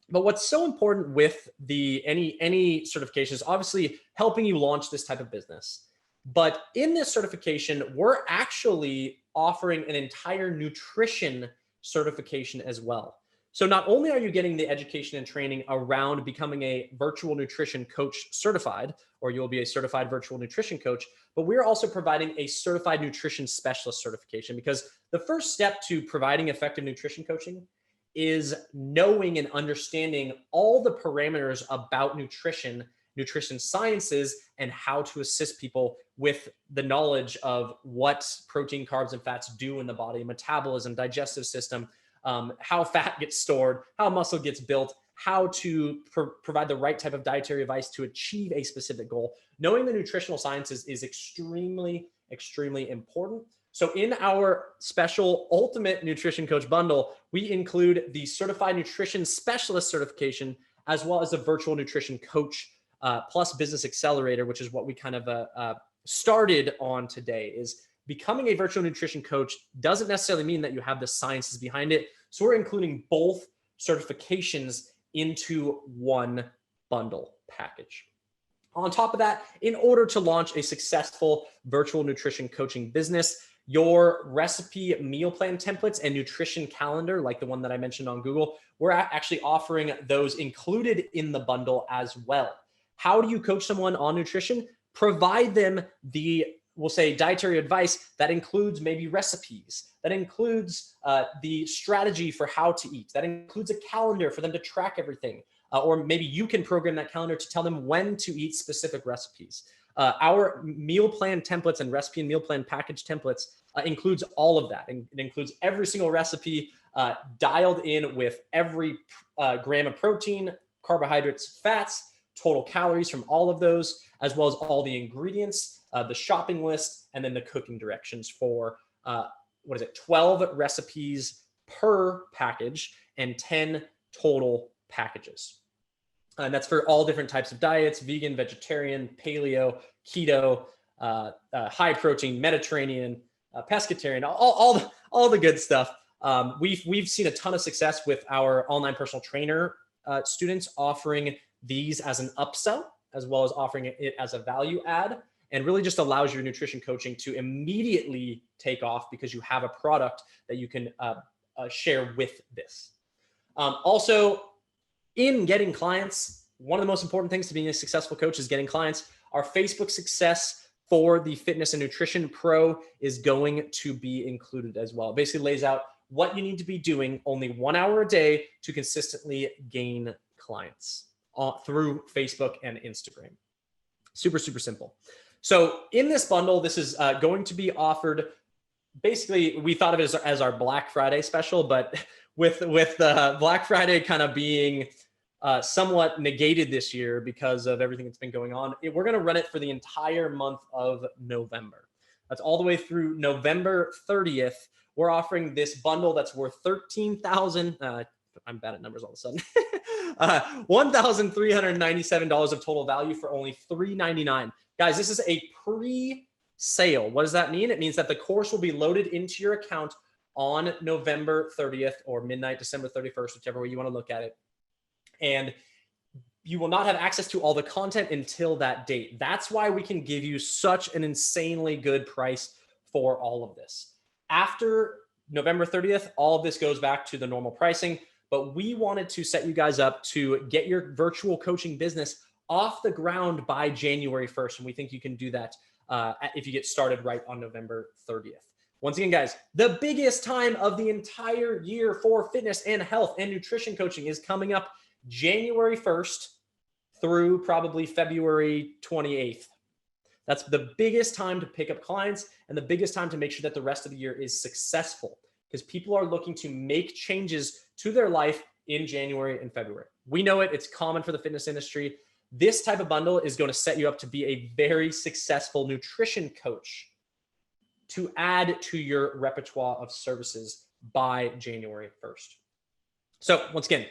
But what's so important with any certification is obviously helping you launch this type of business. But in this certification, we're actually offering an entire nutrition certification as well. So not only are you getting the education and training around becoming a virtual nutrition coach certified, or you'll be a certified virtual nutrition coach, but we're also providing a certified nutrition specialist certification, because the first step to providing effective nutrition coaching is knowing and understanding all the parameters about nutrition sciences, and how to assist people with the knowledge of what protein, carbs, and fats do in the body, metabolism, digestive system, how fat gets stored, how muscle gets built, how to provide the right type of dietary advice to achieve a specific goal. Knowing the nutritional sciences is extremely, extremely important. So in our special Ultimate Nutrition Coach bundle, we include the Certified Nutrition Specialist certification, as well as the Virtual Nutrition Coach plus Business Accelerator, which is what we kind of started on today. Is becoming a virtual nutrition coach doesn't necessarily mean that you have the sciences behind it. So we're including both certifications into one bundle package. On top of that, in order to launch a successful virtual nutrition coaching business, your recipe meal plan templates and nutrition calendar, like the one that I mentioned on Google, we're actually offering those included in the bundle as well. How do you coach someone on nutrition? Provide them we'll say dietary advice that includes maybe recipes, that includes the strategy for how to eat, that includes a calendar for them to track everything. Or maybe you can program that calendar to tell them when to eat specific recipes. Our meal plan templates and recipe and meal plan package templates includes all of that. And it includes every single recipe dialed in with every gram of protein, carbohydrates, fats, total calories from all of those, as well as all the ingredients, the shopping list, and then the cooking directions for 12 recipes per package and 10 total packages. And that's for all different types of diets: vegan, vegetarian, paleo, keto, high protein, Mediterranean, pescatarian, all the good stuff. We've seen a ton of success with our online personal trainer students offering these as an upsell, as well as offering it as a value add, and really just allows your nutrition coaching to immediately take off because you have a product that you can share with this. Also, in getting clients, one of the most important things to being a successful coach is getting clients. Our Facebook success for the Fitness and Nutrition Pro is going to be included as well. It basically lays out what you need to be doing only 1 hour a day to consistently gain clients through Facebook and Instagram. Super, super simple. So in this bundle, this is going to be offered. Basically, we thought of it as our Black Friday special, but with Black Friday kind of being somewhat negated this year because of everything that's been going on, we're going to run it for the entire month of November. That's all the way through November 30th. We're offering this bundle that's worth $13,000. I'm bad at numbers all of a sudden. $1,397 of total value for only $399. Guys, this is a pre-sale. What does that mean? It means that the course will be loaded into your account on November 30th or midnight, December 31st, whichever way you want to look at it. And you will not have access to all the content until that date. That's why we can give you such an insanely good price for all of this. After November 30th, all of this goes back to the normal pricing, but we wanted to set you guys up to get your virtual coaching business off the ground by January 1st. And we think you can do that if you get started right on November 30th. Once again, guys, the biggest time of the entire year for fitness and health and nutrition coaching is coming up January 1st through probably February 28th. That's the biggest time to pick up clients and the biggest time to make sure that the rest of the year is successful, because people are looking to make changes to their life in January and February. We know it. It's common for the fitness industry. This type of bundle is going to set you up to be a very successful nutrition coach to add to your repertoire of services by January 1st. So once again,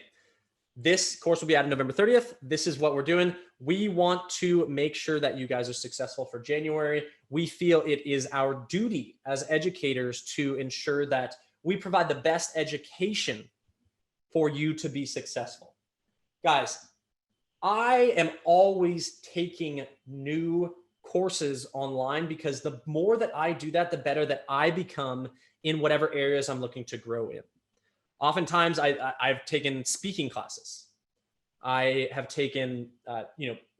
this course will be added November 30th. This is what we're doing. We want to make sure that you guys are successful for January. We feel it is our duty as educators to ensure that we provide the best education for you to be successful. Guys, I am always taking new courses online because the more that I do that, the better that I become in whatever areas I'm looking to grow in. Oftentimes I've taken speaking classes. I have taken,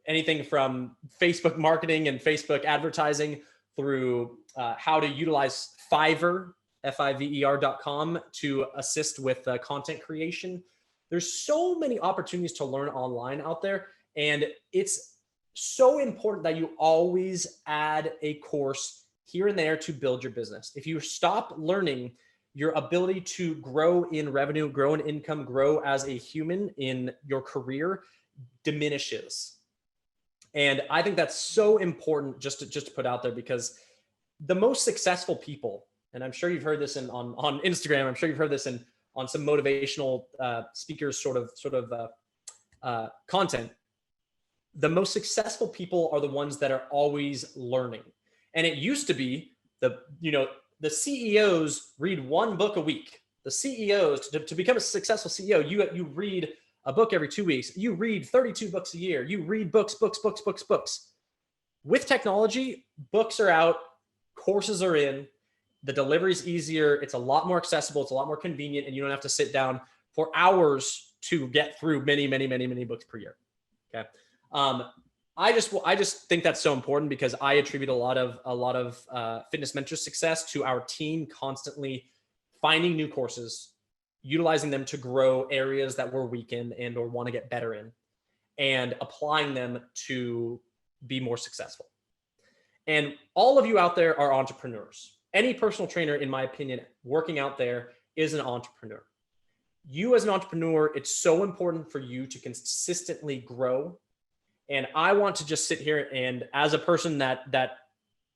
anything from Facebook marketing and Facebook advertising through how to utilize Fiverr, Fiverr.com to assist with content creation. There's so many opportunities to learn online out there. And it's so important that you always add a course here and there to build your business. If you stop learning, your ability to grow in revenue, grow in income, grow as a human in your career diminishes. And I think that's so important just to put out there, because the most successful people, and I'm sure you've heard this on Instagram, I'm sure you've heard this on some motivational speakers sort of content. The most successful people are the ones that are always learning. And it used to be the CEOs read one book a week. The CEOs, to become a successful CEO, you read a book every 2 weeks. You read 32 books a year. You read books. With technology, books are out, courses are in, the delivery is easier. It's a lot more accessible. It's a lot more convenient, and you don't have to sit down for hours to get through many books per year. Okay. I just think that's so important, because I attribute a lot of Fitness Mentor success to our team constantly finding new courses, utilizing them to grow areas that we're weak in and or want to get better in, and applying them to be more successful. And all of you out there are entrepreneurs. Any personal trainer, in my opinion, working out there is an entrepreneur. You as an entrepreneur, it's so important for you to consistently grow. And I want to just sit here, and as a person that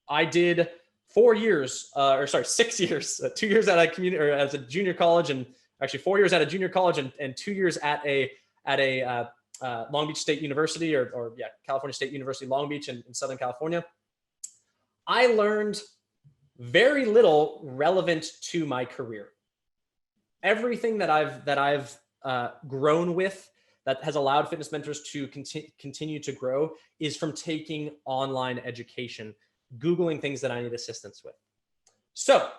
I did 6 years, 2 years at a community, or as a junior college, and actually 4 years at a junior college, and 2 years at a Long Beach State University, or California State University, Long Beach in Southern California. I learned very little relevant to my career. Everything that I've grown with, that has allowed Fitness Mentors to continue to grow, is from taking online education, Googling things that I need assistance with. So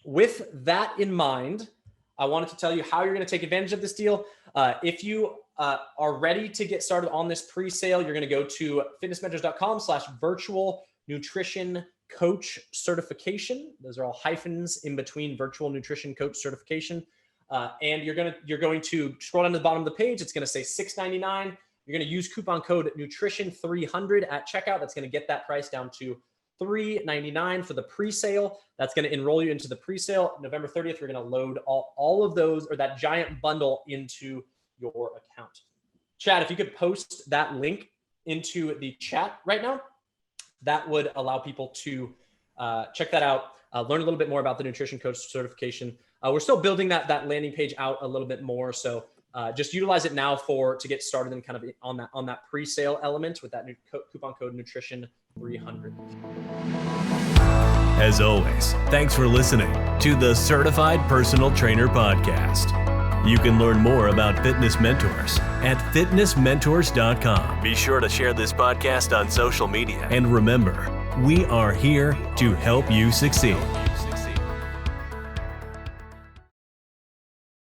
with that in mind, I wanted to tell you how you're going to take advantage of this deal. If you are ready to get started on this pre-sale, you're going to go to fitnessmentors.com/virtual nutrition coach certification. Those are all hyphens in between virtual nutrition coach certification. And you're going to scroll down to the bottom of the page. It's going to say $699. You're going to use coupon code nutrition300 at checkout. That's going to get that price down to $399 for the pre-sale. That's going to enroll you into the pre-sale. November 30th, we're going to load all of those, or that giant bundle, into your account. Chad, if you could post that link into the chat right now, that would allow people to check that out, learn a little bit more about the nutrition coach certification. We're still building that landing page out a little bit more. So just utilize it now to get started and kind of on that pre-sale element with that new coupon code nutrition300. As always, thanks for listening to the Certified Personal Trainer Podcast. You can learn more about Fitness Mentors at fitnessmentors.com. Be sure to share this podcast on social media. And remember, we are here to help you succeed.